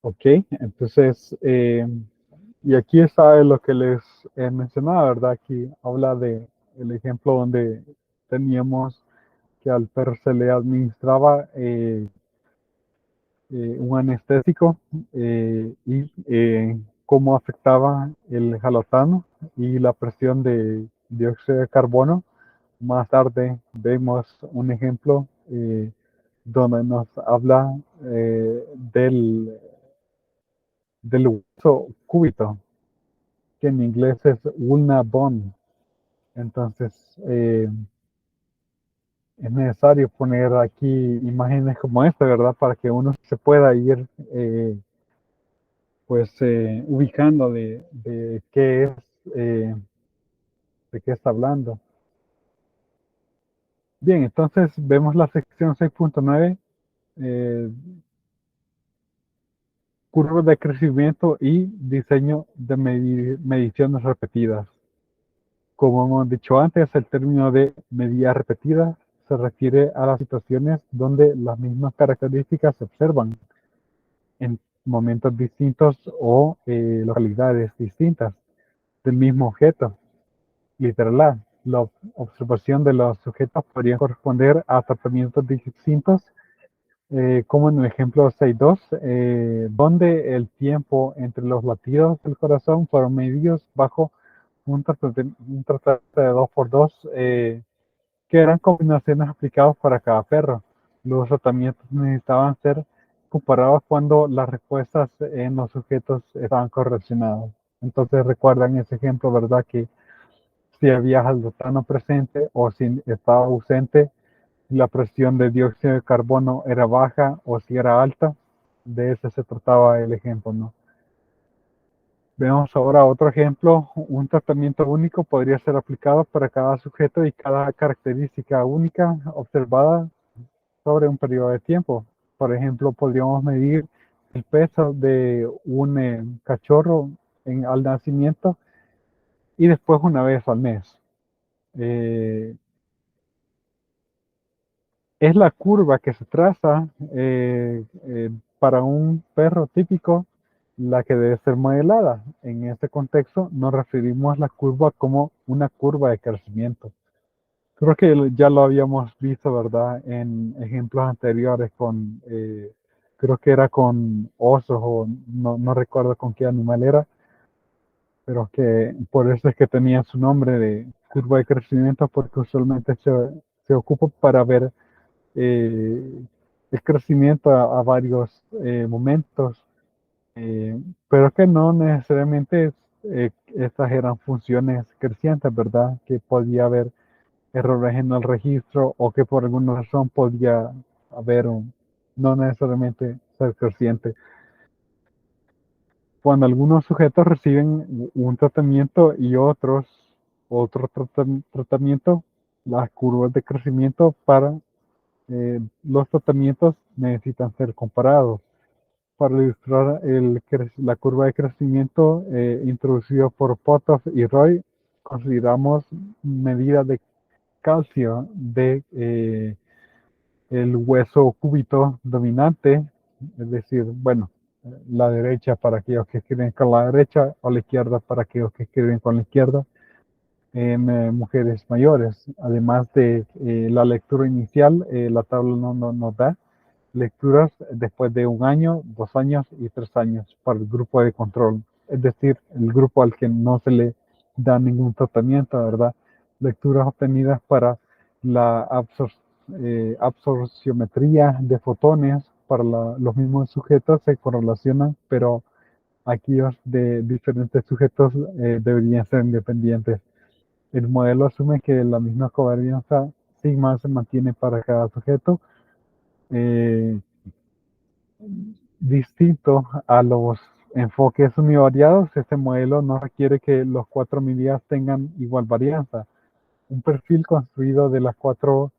Ok, entonces, y aquí está lo que les mencionaba, ¿verdad? Aquí habla de el ejemplo donde teníamos que al perro se le administraba un anestésico y cómo afectaba el jalotano y la presión de dióxido de carbono. Más tarde vemos un ejemplo donde nos habla del, del hueso cúbito, que en inglés es ulna bone. Entonces, es necesario poner aquí imágenes como esta, ¿verdad? Para que uno se pueda ir pues ubicando de qué es, eh, de qué está hablando. Bien, entonces vemos la sección 6.9, eh, curvas de crecimiento y diseño de mediciones repetidas. Como hemos dicho antes, el término de medida repetida se refiere a las situaciones donde las mismas características se observan en momentos distintos o localidades distintas del mismo objeto. Literal, la observación de los sujetos podría corresponder a tratamientos distintos, como en el ejemplo 6.2, donde el tiempo entre los latidos del corazón fueron medidos bajo un tratamiento de 2x2, que eran combinaciones aplicadas para cada perro. Los tratamientos necesitaban ser comparados cuando las respuestas en los sujetos estaban correlacionadas. Entonces recuerdan ese ejemplo, ¿verdad? Que si había aldotano presente o si estaba ausente, la presión de dióxido de carbono era baja o si era alta. De ese se trataba el ejemplo, ¿no? Veamos ahora otro ejemplo. Un tratamiento único podría ser aplicado para cada sujeto y cada característica única observada sobre un periodo de tiempo. Por ejemplo, podríamos medir el peso de un cachorro al nacimiento y después una vez al mes. Eh, es la curva que se traza para un perro típico la que debe ser modelada. En este contexto nos referimos a la curva como una curva de crecimiento. Creo que ya lo habíamos visto, ¿verdad? En ejemplos anteriores creo que era con osos o no recuerdo con qué animal era, pero que por eso es que tenía su nombre de curva de crecimiento porque usualmente se ocupa para ver eh, el crecimiento a varios momentos, pero que no necesariamente estas eran funciones crecientes, ¿verdad? Que podía haber errores en el registro o que por alguna razón podía haber no necesariamente ser creciente. Cuando algunos sujetos reciben un tratamiento y otros otro tratamiento, las curvas de crecimiento para los tratamientos necesitan ser comparados. Para ilustrar la curva de crecimiento introducido por Potthoff y Roy, consideramos medidas de calcio de el hueso cúbito dominante, es decir, bueno, la derecha para aquellos que escriben con la derecha o la izquierda para aquellos que escriben con la izquierda, en mujeres mayores. Además de la lectura inicial, la tabla no nos da lecturas después de 1 año, 2 años y 3 años para el grupo de control, es decir, el grupo al que no se le da ningún tratamiento, ¿verdad? Lecturas obtenidas para la absorciometría de fotones para los mismos sujetos se correlacionan, pero aquellos de diferentes sujetos deberían ser independientes. El modelo asume que la misma covarianza sigma se mantiene para cada sujeto, eh, distinto a los enfoques univariados. Este modelo no requiere que los cuatro medidas tengan igual varianza. Un perfil construido de las cuatro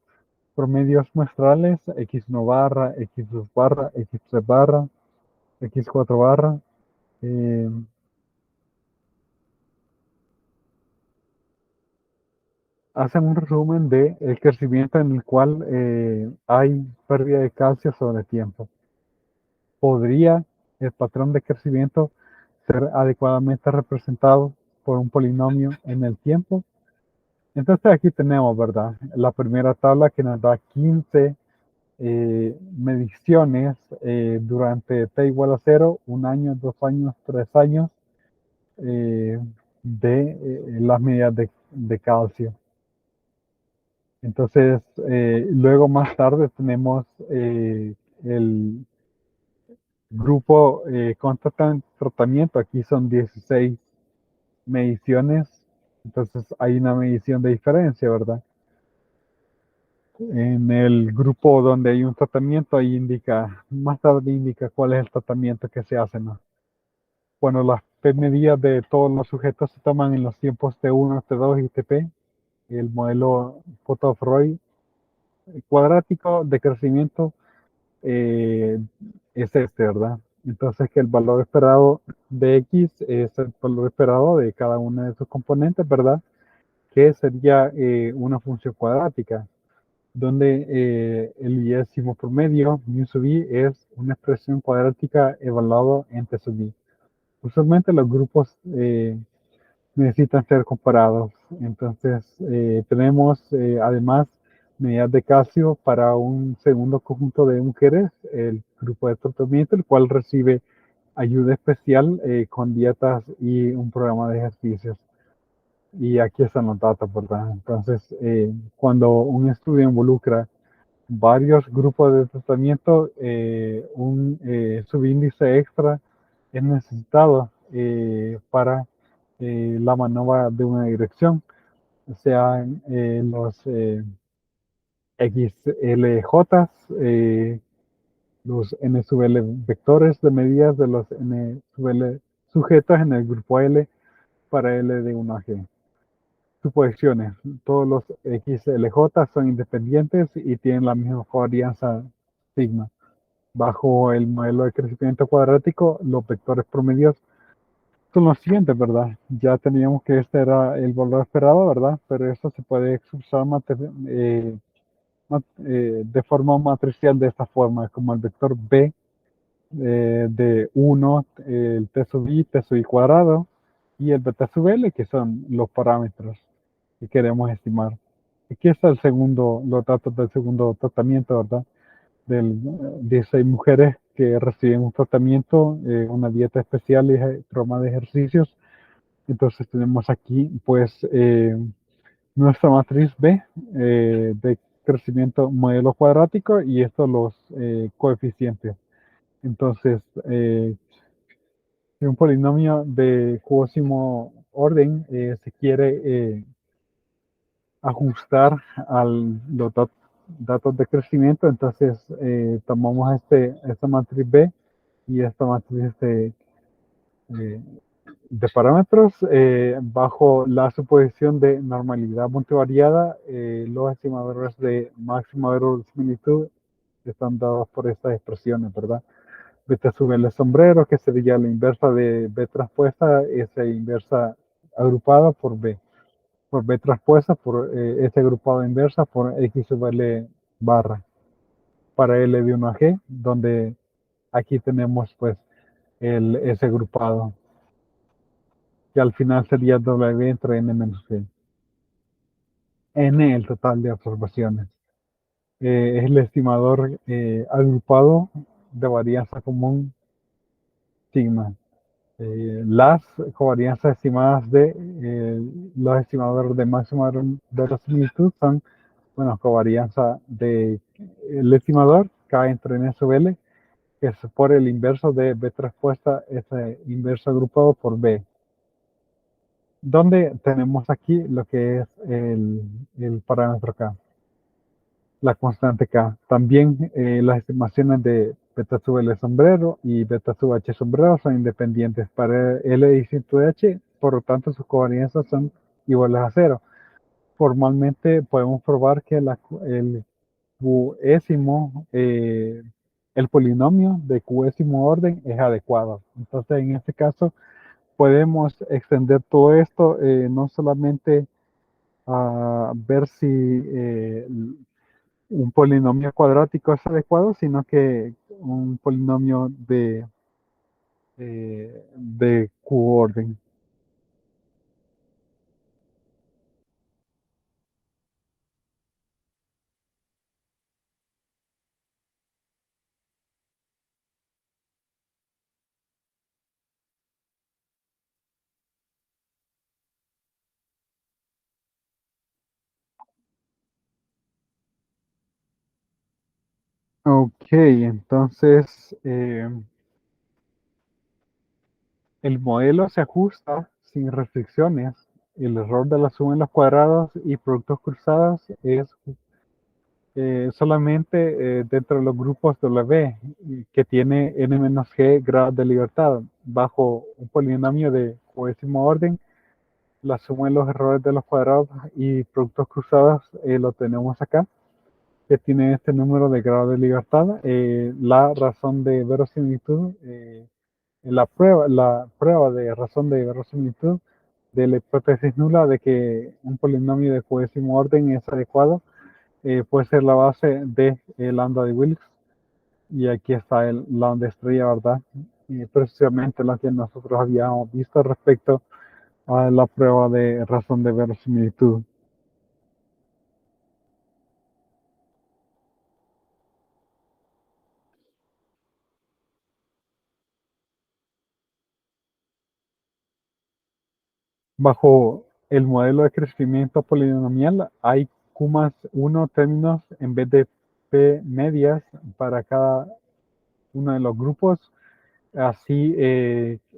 promedios muestrales, X1 barra, X2 barra, X3 barra, X4 barra, eh, hacen un resumen de el crecimiento en el cual hay pérdida de calcio sobre tiempo. Podría el patrón de crecimiento ser adecuadamente representado por un polinomio en el tiempo. Entonces aquí tenemos, ¿verdad? La primera tabla que nos da 15 mediciones durante t igual a 0, 1 año, 2 años, 3 años, eh, de las medidas de calcio. Entonces, luego más tarde tenemos el grupo con tratamiento. Aquí son 16 mediciones. Entonces hay una medición de diferencia, ¿verdad? En el grupo donde hay un tratamiento, ahí indica, más tarde indica cuál es el tratamiento que se hace, ¿no? Bueno, las P medidas de todos los sujetos se toman en los tiempos T1, T2 y TP. El modelo Potov-Roy cuadrático de crecimiento eh, es este, ¿verdad? Entonces que el valor esperado de X es el valor esperado de cada una de sus componentes, ¿verdad? Que sería una función cuadrática, donde el iésimo promedio, mu sub i, es una expresión cuadrática evaluada en t sub i. Usualmente los grupos necesitan ser comparados. Entonces, tenemos además medidas de calcio para un segundo conjunto de mujeres, el grupo de tratamiento, el cual recibe ayuda especial con dietas y un programa de ejercicios. Y aquí están los datos, ¿verdad? Entonces, cuando un estudio involucra varios grupos de tratamiento, un subíndice extra es necesitado para la maniobra de una dirección, sean los XLJ, los N sub L vectores de medidas de los N sub L sujetos en el grupo L para L de 1 a G. Suposiciones. Todos los XLJ son independientes y tienen la misma covarianza sigma. Bajo el modelo de crecimiento cuadrático, los vectores promedios son los siguientes, ¿verdad? Ya teníamos que este era el valor esperado, ¿verdad? Pero eso se puede expresar de forma matricial de esta forma, como el vector B de 1, el t sub i, t sub i cuadrado, y el beta sub L, que son los parámetros que queremos estimar. Aquí está los datos del segundo tratamiento, ¿verdad? Del, 16 mujeres que reciben un tratamiento, una dieta especial y programa de ejercicios. Entonces tenemos aquí, pues, nuestra matriz B de crecimiento modelo cuadrático y estos los coeficientes. Entonces, si un polinomio de cuosimo orden se quiere ajustar a los datos de crecimiento, entonces tomamos esta matriz B y esta matriz eh, de parámetros bajo la suposición de normalidad multivariada. Los estimadores de máxima verosimilitud están dados por estas expresiones, ¿verdad? Beta sub L sombrero, que sería la inversa de B transpuesta, S inversa agrupada por B transpuesta, por S agrupado inversa, por X sub L barra, para L de 1 a G, donde aquí tenemos pues el S agrupado, que al final sería W entre N menos G. N el total de observaciones. Es el estimador agrupado de varianza común sigma. Las covarianzas estimadas de los estimadores de máxima verosimilitud son, bueno, covarianza de el estimador K entre N sub L, que es por el inverso de B transpuesta, ese inverso agrupado por B. Donde tenemos aquí lo que es el parámetro K, la constante K. También las estimaciones de beta sub L sombrero y beta sub H sombrero son independientes para L distinto de H, por lo tanto sus covarianzas son iguales a 0. Formalmente podemos probar que el qésimo, el polinomio de qésimo orden es adecuado. Entonces en este caso podemos extender todo esto no solamente a ver si un polinomio cuadrático es adecuado, sino que un polinomio de de Q-orden. Ok, entonces el modelo se ajusta sin restricciones. El error de la suma en los cuadrados y productos cruzados es solamente dentro de los grupos W, que tiene n-g grados de libertad. Bajo un polinomio de décimo orden, la suma de los errores de los cuadrados y productos cruzados lo tenemos acá, que tiene este número de grados de libertad. La razón de verosimilitud, la prueba de razón de verosimilitud de la hipótesis nula de que un polinomio de décimo orden es adecuado, puede ser la base de lambda de Wilks. Y aquí está el lambda estrella, ¿verdad? Y precisamente lo que nosotros habíamos visto respecto a la prueba de razón de verosimilitud. Bajo el modelo de crecimiento polinomial hay Q más 1 términos en vez de P medias para cada uno de los grupos. Así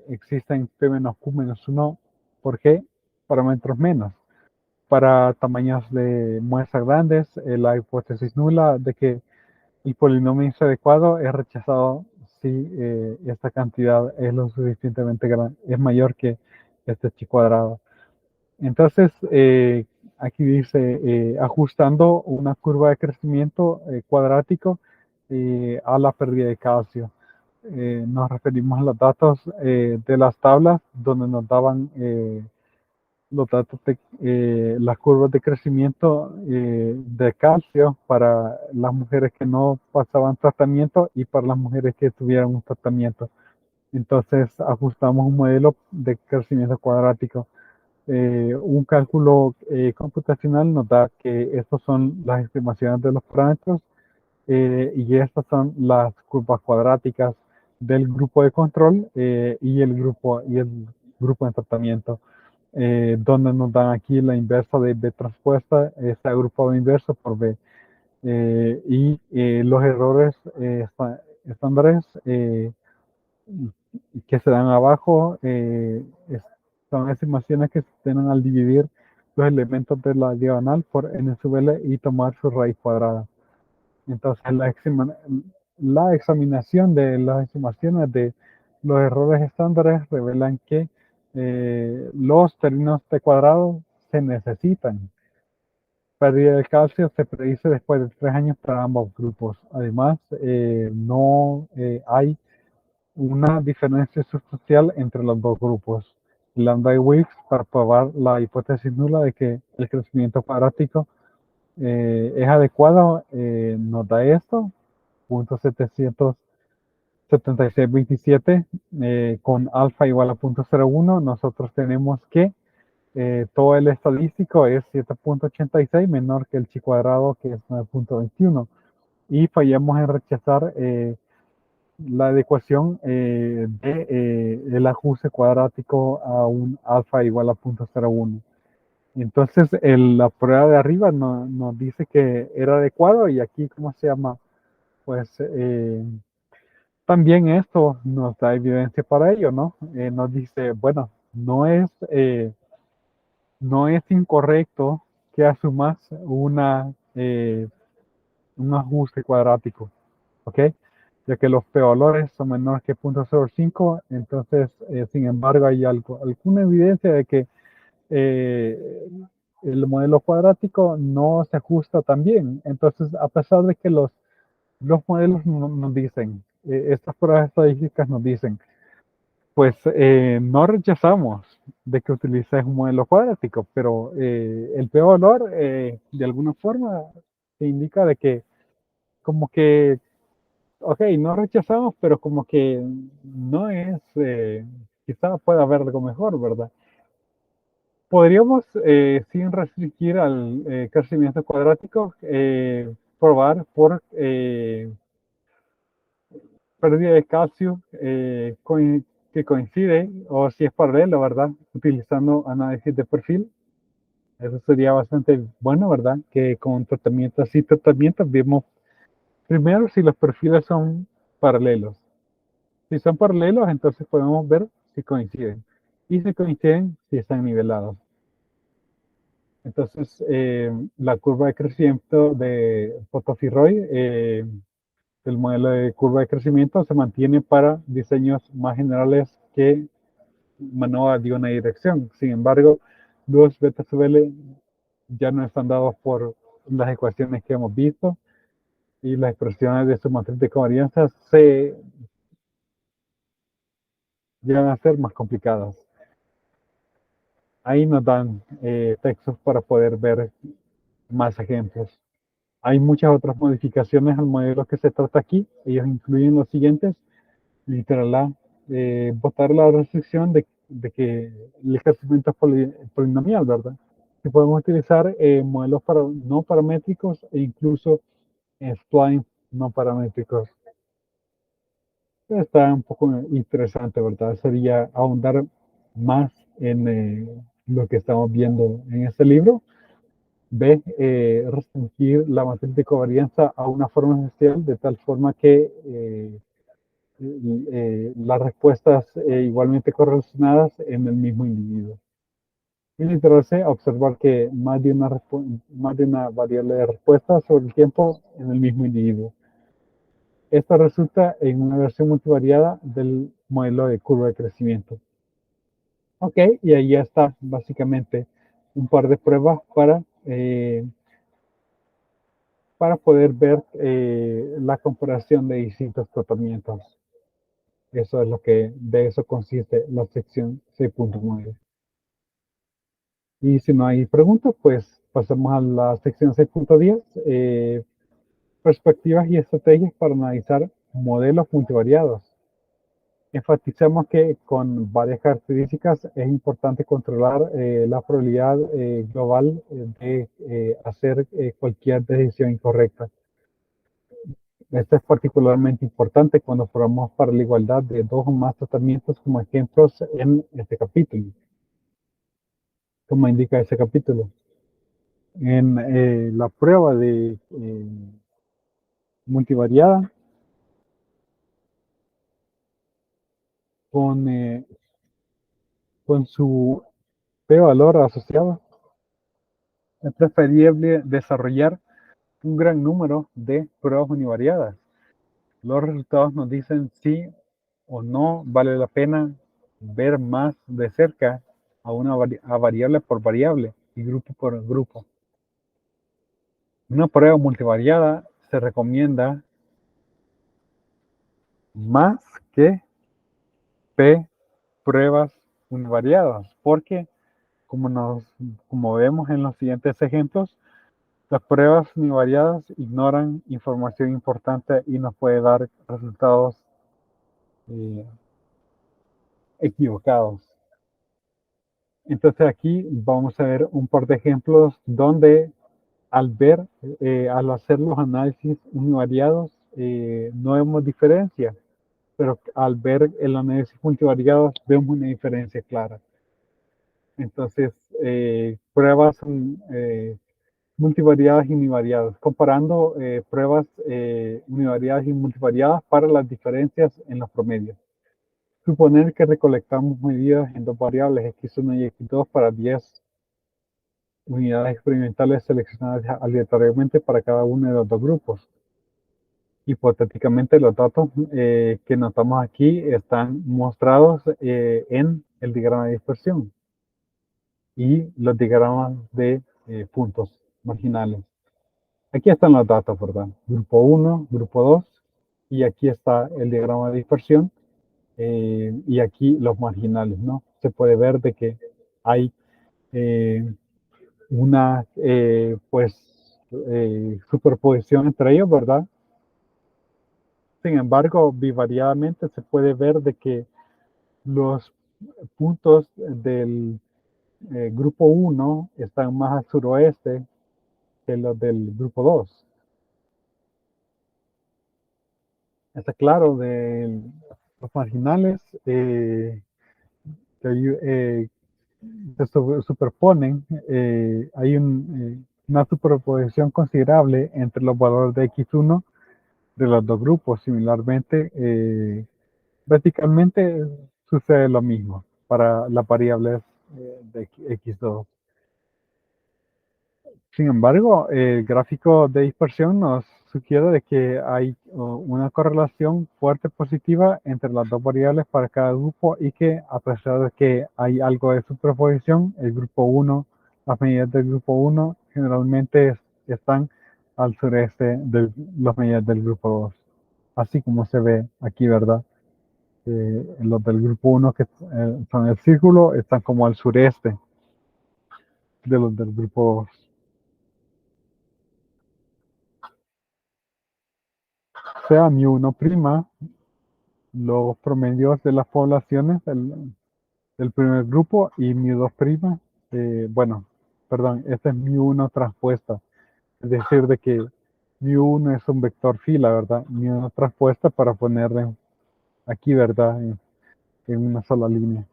existen P menos Q menos 1 por G parámetros menos. Para tamaños de muestras grandes, la hipótesis nula de que el polinomio es adecuado es rechazado si esta cantidad es lo suficientemente grande, es mayor que este chi cuadrado. Entonces, aquí dice, ajustando una curva de crecimiento cuadrático a la pérdida de calcio. Nos referimos a los datos de las tablas donde nos daban los datos de las curvas de crecimiento de calcio para las mujeres que no pasaban tratamiento y para las mujeres que tuvieran un tratamiento. Entonces ajustamos un modelo de crecimiento cuadrático. Un cálculo computacional nos da que estas son las estimaciones de los parámetros y estas son las curvas cuadráticas del grupo de control y el grupo de tratamiento, donde nos dan aquí la inversa de B transpuesta, está agrupado inverso por B. Los errores estándares que se dan abajo son estimaciones que se tienen al dividir los elementos de la diagonal por n sub l y tomar su raíz cuadrada. Entonces, la examinación de las estimaciones de los errores estándares revelan que los términos de cuadrado se necesitan. Pérdida de calcio se predice después de 3 años para ambos grupos. Además, no hay una diferencia sustancial entre los dos grupos. Lambda y Wilks para probar la hipótesis nula de que el crecimiento cuadrático es adecuado, nos da esto, punto 776.27, con alfa igual a 0.01, nosotros tenemos que todo el estadístico es 7.86 menor que el chi cuadrado, que es 9.21, y fallamos en rechazar la adecuación del ajuste cuadrático a un alfa igual a 0.01. Entonces, la prueba de arriba nos dice que era adecuado y aquí, ¿cómo se llama? Pues también esto nos da evidencia para ello, ¿no? Nos dice, bueno, no es incorrecto que asumas un ajuste cuadrático, ¿ok? Ya que los p-valores son menores que 0.05, entonces, sin embargo, hay alguna evidencia de que eh, el modelo cuadrático no se ajusta tan bien. Entonces, a pesar de que los modelos nos dicen, estas pruebas estadísticas nos dicen, pues no rechazamos de que utilices un modelo cuadrático, pero el p-valor de alguna forma te indica de que como que ok, no rechazamos, pero como que no es, quizás pueda haber algo mejor, ¿verdad? Podríamos, sin restringir al crecimiento cuadrático, probar por pérdida de calcio que coincide, o si es paralelo, ¿verdad? Utilizando análisis de perfil. Eso sería bastante bueno, ¿verdad? Que con tratamientos y tratamientos vemos primero si los perfiles son paralelos. Si son paralelos, entonces podemos ver si coinciden. Y si coinciden, si están nivelados. Entonces, la curva de crecimiento de Photofiroid, el modelo de curva de crecimiento, se mantiene para diseños más generales que MANOVA dio una dirección. Sin embargo, los beta SUBL ya no están dados por las ecuaciones que hemos visto y las expresiones de su matriz de covarianza se llegan a ser más complicadas. Ahí nos dan textos para poder ver más ejemplos. Hay muchas otras modificaciones al modelo que se trata aquí. Ellos incluyen los siguientes. Literal A, votar la restricción de que el crecimiento es polinomial, ¿verdad? Que podemos utilizar modelos no paramétricos e incluso splines no paramétricos. Está un poco interesante, ¿verdad? Sería ahondar más en lo que estamos viendo en este libro. B, restringir la matriz de covarianza a una forma especial de tal forma que las respuestas igualmente correlacionadas en el mismo individuo. Y literal C, observar que más de una variable de respuesta sobre el tiempo en el mismo individuo. Esto resulta en una versión multivariada del modelo de curva de crecimiento. Ok, y ahí ya está básicamente un par de pruebas para poder ver la comparación de distintos tratamientos. Eso es lo que de eso consiste la sección 6.9. Y si no hay preguntas, pues pasamos a la sección 6.10, perspectivas y estrategias para analizar modelos multivariados. Enfatizamos que con varias características es importante controlar la probabilidad global de hacer cualquier decisión incorrecta. Esto es particularmente importante cuando formamos para la igualdad de dos o más tratamientos como ejemplos en este capítulo, como indica ese capítulo. En la prueba de multivariada con, con su p-valor asociado, es preferible desarrollar un gran número de pruebas univariadas. Los resultados nos dicen si o no vale la pena ver más de cerca a variable por variable y grupo por grupo. Una prueba multivariada se recomienda más que P pruebas univariadas, porque como vemos en los siguientes ejemplos, las pruebas univariadas ignoran información importante y nos puede dar resultados eh, equivocados. Entonces aquí vamos a ver un par de ejemplos donde al hacer los análisis univariados, no vemos diferencia, pero al ver el análisis multivariado vemos una diferencia clara. Entonces, pruebas multivariadas y univariadas, comparando pruebas univariadas y multivariadas para las diferencias en los promedios. Suponer que recolectamos medidas en dos variables x1 y x2 para 10 unidades experimentales seleccionadas aleatoriamente para cada uno de los dos grupos. Hipotéticamente, los datos que notamos aquí están mostrados en el diagrama de dispersión y los diagramas de puntos marginales. Aquí están los datos, ¿verdad? Grupo 1, grupo 2, y aquí está el diagrama de dispersión, y aquí los marginales, ¿no? Se puede ver de que hay una, pues, superposición entre ellos, ¿verdad? Sin embargo, bivariadamente se puede ver de que los puntos del grupo 1 están más al suroeste que los del grupo 2. Está claro, de los marginales que se superponen, hay una superposición considerable entre los valores de X1 de los dos grupos. Similarmente, verticalmente sucede lo mismo para las variables de X2. Sin embargo, el gráfico de dispersión nos sugiere de que hay una correlación fuerte positiva entre las dos variables para cada grupo y que a pesar de que hay algo de superposición, el grupo 1, las medidas del grupo 1 generalmente están al sureste de las medidas del grupo 2, así como se ve aquí, ¿verdad? Los del grupo 1 que son el círculo están como al sureste de los del grupo 2. Sea mu1', los promedios de las poblaciones del primer grupo y mu2', bueno, perdón, esta es mu1 transpuesta, es decir, de que mu1 es un vector fila, ¿verdad? Mu1 transpuesta para ponerle aquí, ¿verdad? En una sola línea.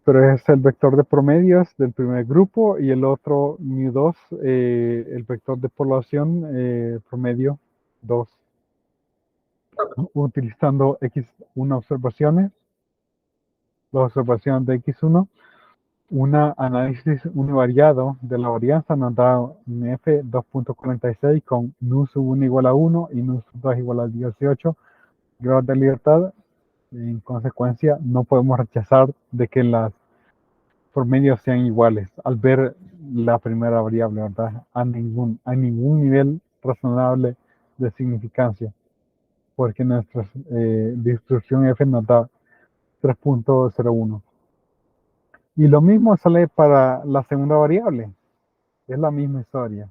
Pero es el vector de promedios del primer grupo y el otro mu2, el vector de población promedio 2, utilizando X1 observaciones, las observaciones de X1, un análisis univariado de la varianza nos da un F2.46 con nu sub 1 igual a 1 y nu sub 2 igual a 18 grados de libertad. En consecuencia, no podemos rechazar de que las promedios sean iguales al ver la primera variable, ¿verdad? A ningún nivel razonable de significancia, porque nuestra distribución F nos da 3.01. Y lo mismo sale para la segunda variable. Es la misma historia,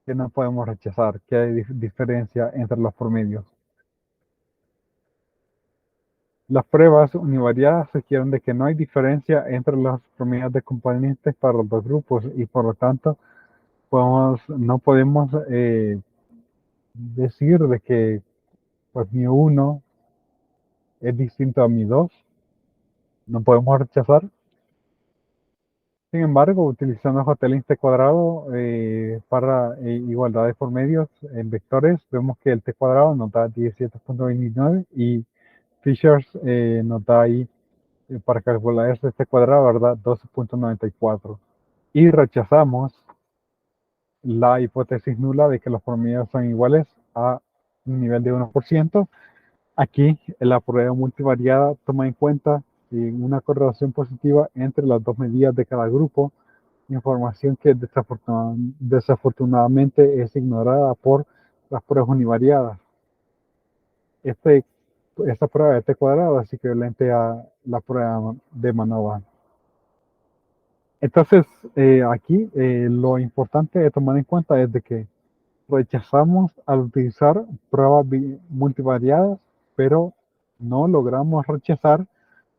que no podemos rechazar, que hay diferencia entre los promedios. Las pruebas univariadas sugieren de que no hay diferencia entre los promedios de componentes para los dos grupos y por lo tanto no podemos decir de que pues mi1 es distinto a mi2. No podemos rechazar. Sin embargo, utilizando Hotelín T cuadrado para igualdad de promedios en vectores, vemos que el T cuadrado nos da 17.29 y Fishers nos da ahí, para calcular este T cuadrado, ¿verdad? 12.94. Y rechazamos la hipótesis nula de que los promedios son iguales a un nivel de 1%. Aquí, la prueba multivariada toma en cuenta una correlación positiva entre las dos medidas de cada grupo, información que desafortunadamente es ignorada por las pruebas univariadas. Esta prueba de T cuadrado es equivalente a la prueba de Manova. Entonces, aquí lo importante de tomar en cuenta es de que rechazamos al utilizar pruebas multivariadas, pero no logramos rechazar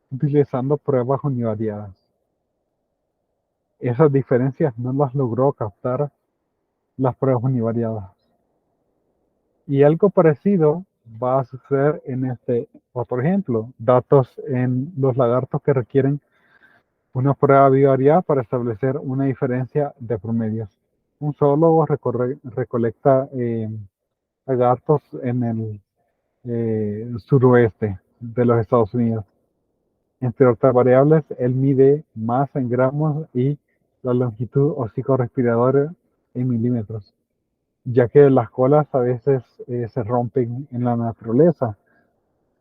utilizando pruebas univariadas. Esas diferencias no las logró captar las pruebas univariadas. Y algo parecido va a suceder en este otro ejemplo. Datos en los lagartos que requieren una prueba bivariada para establecer una diferencia de promedios. Un zoólogo recolecta lagartos en el suroeste de los Estados Unidos. Entre otras variables, él mide masa en gramos y la longitud hocico-respiradora en milímetros, ya que las colas a veces se rompen en la naturaleza.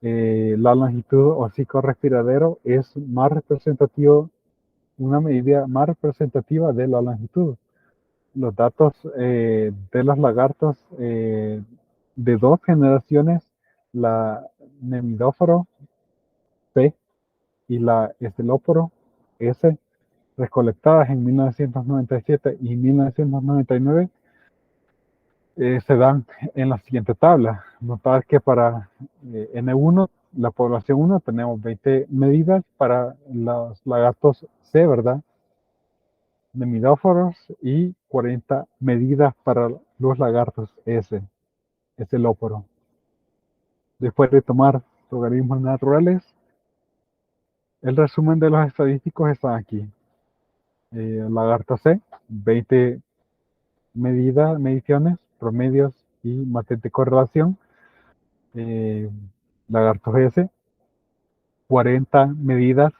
La longitud hocico-respiradero es más representativo, una medida más representativa de la longitud. Los datos de los lagartos de dos generaciones, la Nemidóforo P y la Estelóporo S, recolectadas en 1997 y 1999, se dan en la siguiente tabla. Notar que para N1, la población 1, tenemos 20 medidas para los lagartos C, ¿verdad? De midóforos y 40 medidas para los lagartos S, lóporo. Después de tomar logaritmos naturales, el resumen de los estadísticos está aquí. Lagarto C, 20 mediciones, promedios y matriz de correlación. Lagarto S, 40 medidas,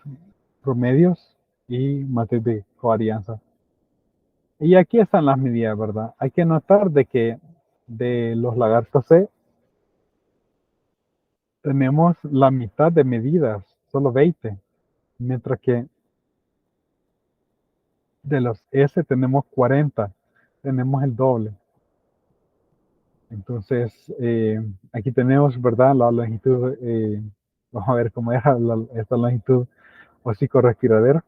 promedios y matriz de covarianza. Y aquí están las medidas, ¿verdad? Hay que notar de que de los lagartos C tenemos la mitad de medidas, solo 20, mientras que de los S tenemos 40, tenemos el doble. Entonces, aquí tenemos, ¿verdad? La longitud, vamos a ver cómo era esta longitud hocico-respiradero.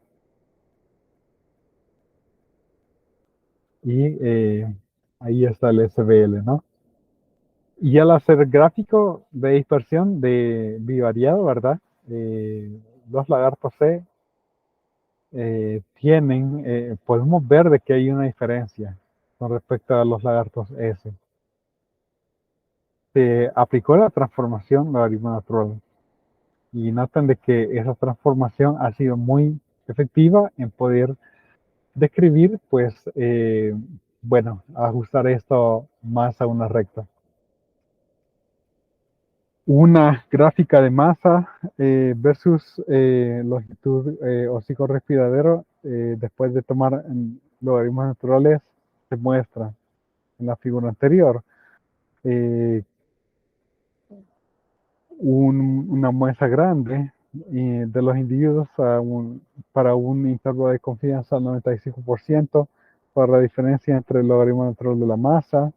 Y ahí está el SBL, ¿no? Y al hacer gráfico de dispersión de bivariado, ¿verdad? Los lagartos C podemos ver de que hay una diferencia con respecto a los lagartos S. Se aplicó la transformación logaritmo natural y notan de que esa transformación ha sido muy efectiva en poder describir, pues, bueno, ajustar esto más a una recta. Una gráfica de masa versus longitud hocico-respiradero después de tomar logaritmos naturales se muestra en la figura anterior. Una muestra grande de los individuos para un intervalo de confianza al 95% para la diferencia entre el logaritmo natural de la masa,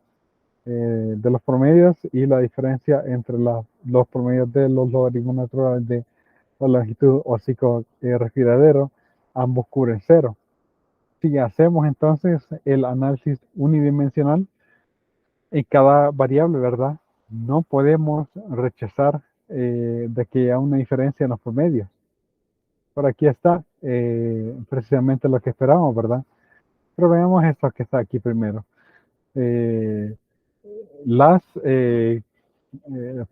de los promedios y la diferencia entre los promedios de los logaritmos naturales de la longitud hocico respiradero, ambos cubren cero. Si hacemos entonces el análisis unidimensional en cada variable, ¿verdad? No podemos rechazar de que haya una diferencia en los promedios. Por aquí está precisamente lo que esperábamos, ¿verdad? Pero veamos esto que está aquí primero. Las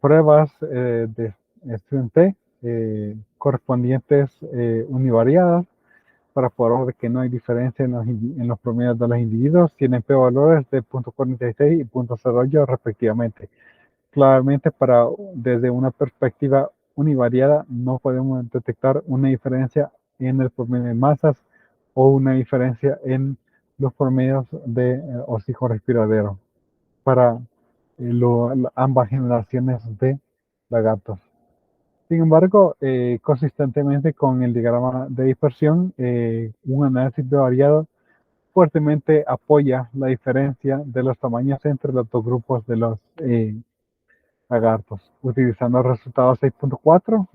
pruebas de estudiante correspondientes univariadas para probar de que no hay diferencia en los promedios de los individuos tienen p-valores de 0.46 y 0.08 respectivamente. Claramente, desde una perspectiva univariada, no podemos detectar una diferencia en el promedio de masas o una diferencia en los promedios de hocico respiradero para ambas generaciones de lagartos. Sin embargo, consistentemente con el diagrama de dispersión, un análisis de variado fuertemente apoya la diferencia de los tamaños entre los dos grupos de los lagartos. Utilizando el resultado 6.4,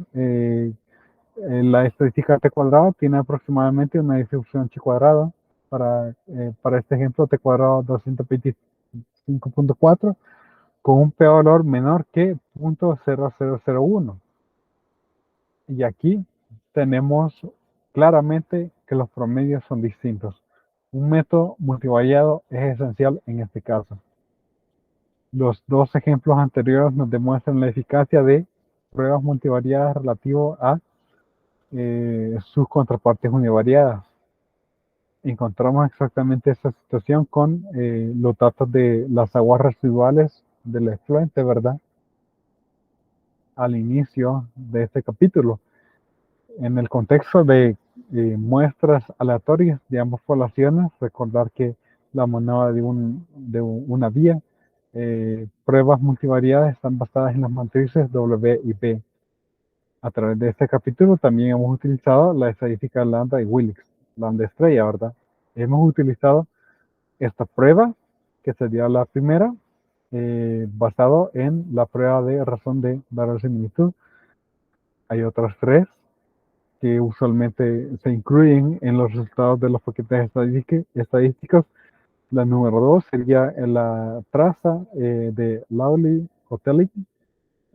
la estadística T cuadrado tiene aproximadamente una distribución chi cuadrada. Para este ejemplo, T cuadrado 225.4 con un p-valor menor que 0.0001. Y aquí tenemos claramente que los promedios son distintos. Un método multivariado es esencial en este caso. Los dos ejemplos anteriores nos demuestran la eficacia de pruebas multivariadas relativo a sus contrapartes univariadas. Encontramos exactamente esta situación con los datos de las aguas residuales del efluente, ¿verdad? Al inicio de este capítulo. En el contexto de muestras aleatorias de ambas poblaciones, recordar que la monada de una vía, pruebas multivariadas están basadas en las matrices W y B. A través de este capítulo también hemos utilizado la estadística lambda y Willis, lambda estrella, ¿verdad? Hemos utilizado esta prueba, que sería la primera, basado en la prueba de razón de similitud. Hay otras tres que usualmente se incluyen en los resultados de los paquetes estadísticos La número 2 sería la traza de Lawley o Telling.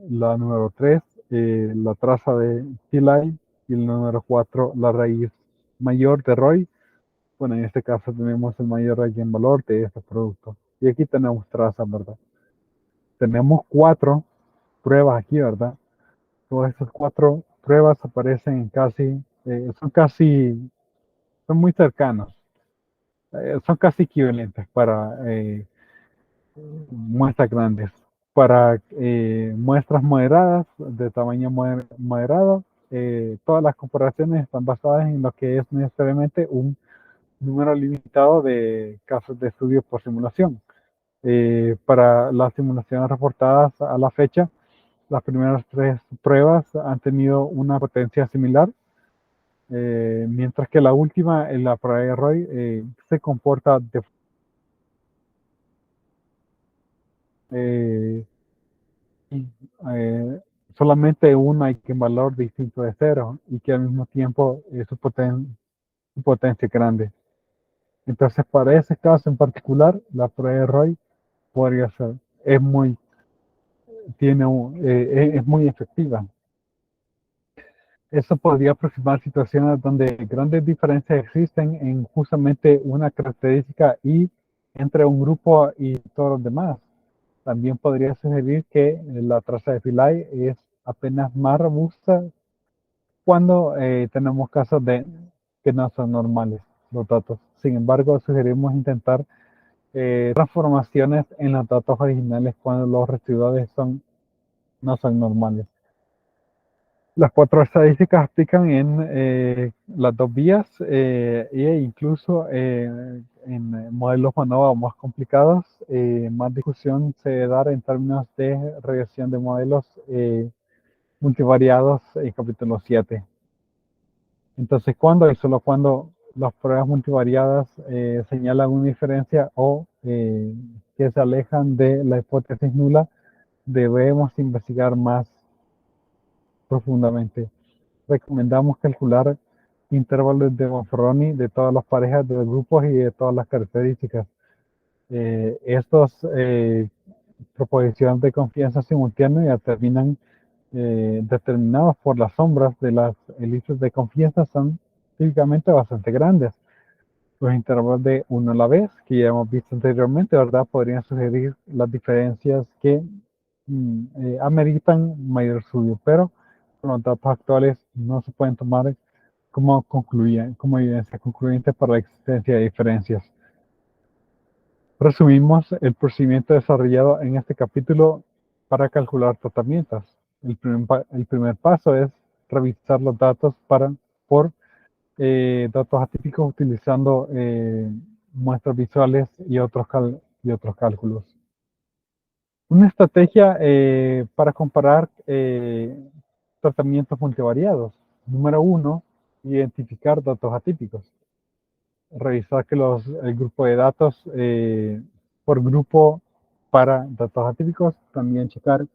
La número 3, la traza de Pillay. Y el número 4, la raíz mayor de Roy. Bueno, en este caso tenemos el mayor eigenvalor de este producto. Y aquí tenemos trazas, ¿verdad? Tenemos 4 pruebas aquí, ¿verdad? Todas estas 4 pruebas aparecen en son muy cercanos. Son casi equivalentes para muestras grandes. Para muestras moderadas, de tamaño moderado, todas las comparaciones están basadas en lo que es necesariamente un número limitado de casos de estudio por simulación. Para las simulaciones reportadas a la fecha, las primeras 3 pruebas han tenido una potencia similar, mientras que la última, en la prueba de Roy, se comporta eh, eh, solamente un eigenvalor distinto de cero y que al mismo tiempo su potencia es grande. Entonces, para ese caso en particular, la prueba de Roy podría ser, es muy, es muy efectiva. Eso podría aproximar situaciones donde grandes diferencias existen en justamente una característica y entre un grupo y todos los demás. También podría sugerir que la traza de Philae es apenas más robusta cuando tenemos casos de que no son normales los datos. Sin embargo, sugerimos intentar transformaciones en los datos originales cuando los residuales no son normales. Las 4 estadísticas aplican en las 2 vías e incluso en modelos MANOVA más complicados. Más discusión se debe dar en términos de regresión de modelos multivariados en capítulo 7. Entonces, cuando y solo cuando las pruebas multivariadas señalan una diferencia o que se alejan de la hipótesis nula, debemos investigar más profundamente. Recomendamos calcular intervalos de Bonferroni de todas las parejas de los grupos y de todas las características. Estos proposiciones de confianza simultánea terminan determinados por las sombras de las élites de confianza son típicamente bastante grandes. Los intervalos de 1 a la vez, que ya hemos visto anteriormente, ¿verdad? Podrían sugerir las diferencias que ameritan mayor estudio, pero con los datos actuales no se pueden tomar como evidencia concluyente para la existencia de diferencias. Resumimos el procedimiento desarrollado en este capítulo para calcular tratamientos. El primer paso es revisar los datos por datos atípicos utilizando muestras visuales y otros cálculos. Una estrategia para comparar tratamientos multivariados. Número 1, identificar datos atípicos. Revisar que el grupo de datos por grupo para datos atípicos. También checar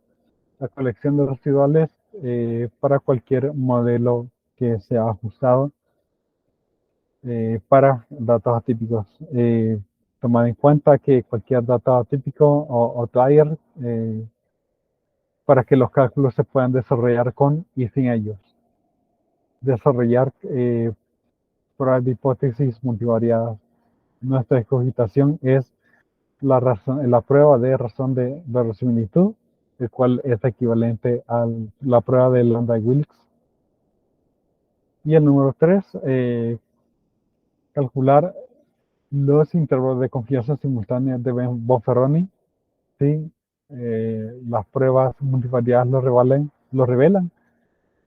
la colección de residuales para cualquier modelo que sea ajustado para datos atípicos. Tomar en cuenta que cualquier dato atípico o outlier para que los cálculos se puedan desarrollar con y sin ellos. Desarrollar pruebas de hipótesis multivariadas. Nuestra cogitación es la prueba de razón de verosimilitud, el cual es equivalente a la prueba de Landau-Wilks. Y el número 3, calcular los intervalos de confianza simultáneos de Bonferroni. Si las pruebas multivariadas lo revelan revelan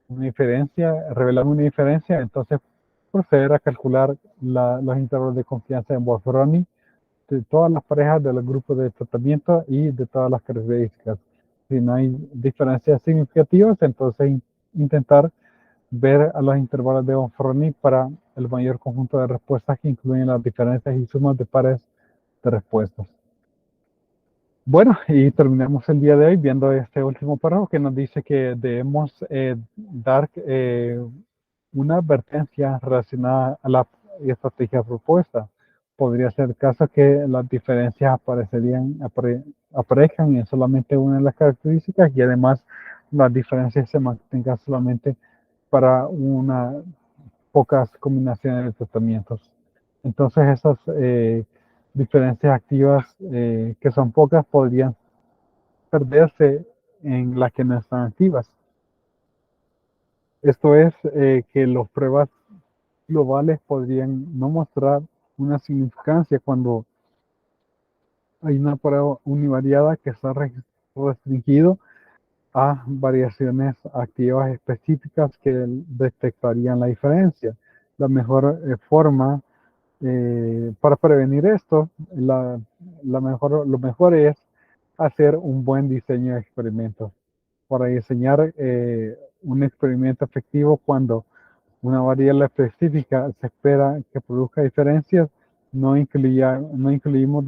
una diferencia, entonces proceder a calcular los intervalos de confianza en Bonferroni de todas las parejas de los grupos de tratamiento y de todas las características. Si no hay diferencias significativas, entonces intentar ver a los intervalos de Bonferroni para el mayor conjunto de respuestas que incluyen las diferencias y sumas de pares de respuestas. Bueno, y terminamos el día de hoy viendo este último párrafo que nos dice que debemos dar una advertencia relacionada a la estrategia propuesta. podría ser el caso que las diferencias aparezcan en solamente una de las características y además las diferencias se mantengan solamente para unas pocas combinaciones de tratamientos. Entonces esas diferencias activas que son pocas podrían perderse en las que no están activas. Esto es que las pruebas globales podrían no mostrar una significancia cuando hay una prueba univariada que está restringido a variaciones activas específicas que detectarían la diferencia. La mejor forma para prevenir esto, lo mejor es hacer un buen diseño de experimentos. Para diseñar un experimento efectivo cuando una variable específica se espera que produzca diferencias, no incluimos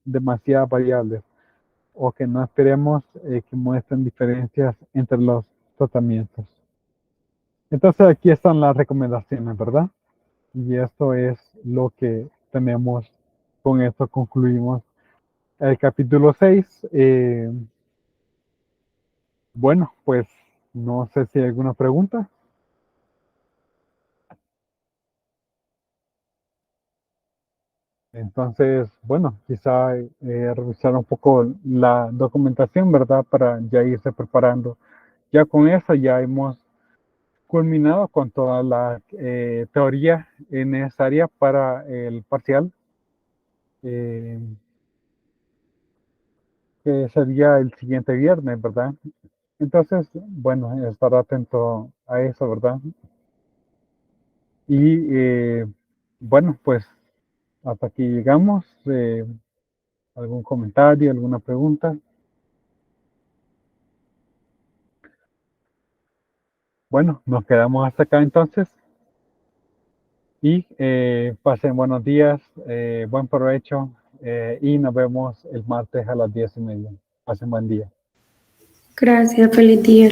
demasiadas variables o que no esperemos que muestren diferencias entre los tratamientos. Entonces aquí están las recomendaciones, ¿verdad? Y esto es lo que tenemos, con esto concluimos el capítulo 6. Bueno, pues no sé si hay alguna pregunta. Entonces, bueno, quizá revisar un poco la documentación, ¿verdad? Para ya irse preparando. Ya con eso ya hemos culminado con toda la teoría necesaria para el parcial, eh, que sería el siguiente viernes, ¿verdad? Entonces, bueno, estar atento a eso, ¿verdad? Y bueno, pues hasta aquí llegamos. ¿Algún comentario, alguna pregunta? Bueno, nos quedamos hasta acá entonces y pasen buenos días, buen provecho y nos vemos el martes a las 10:30. Pasen buen día. Gracias, feliz día.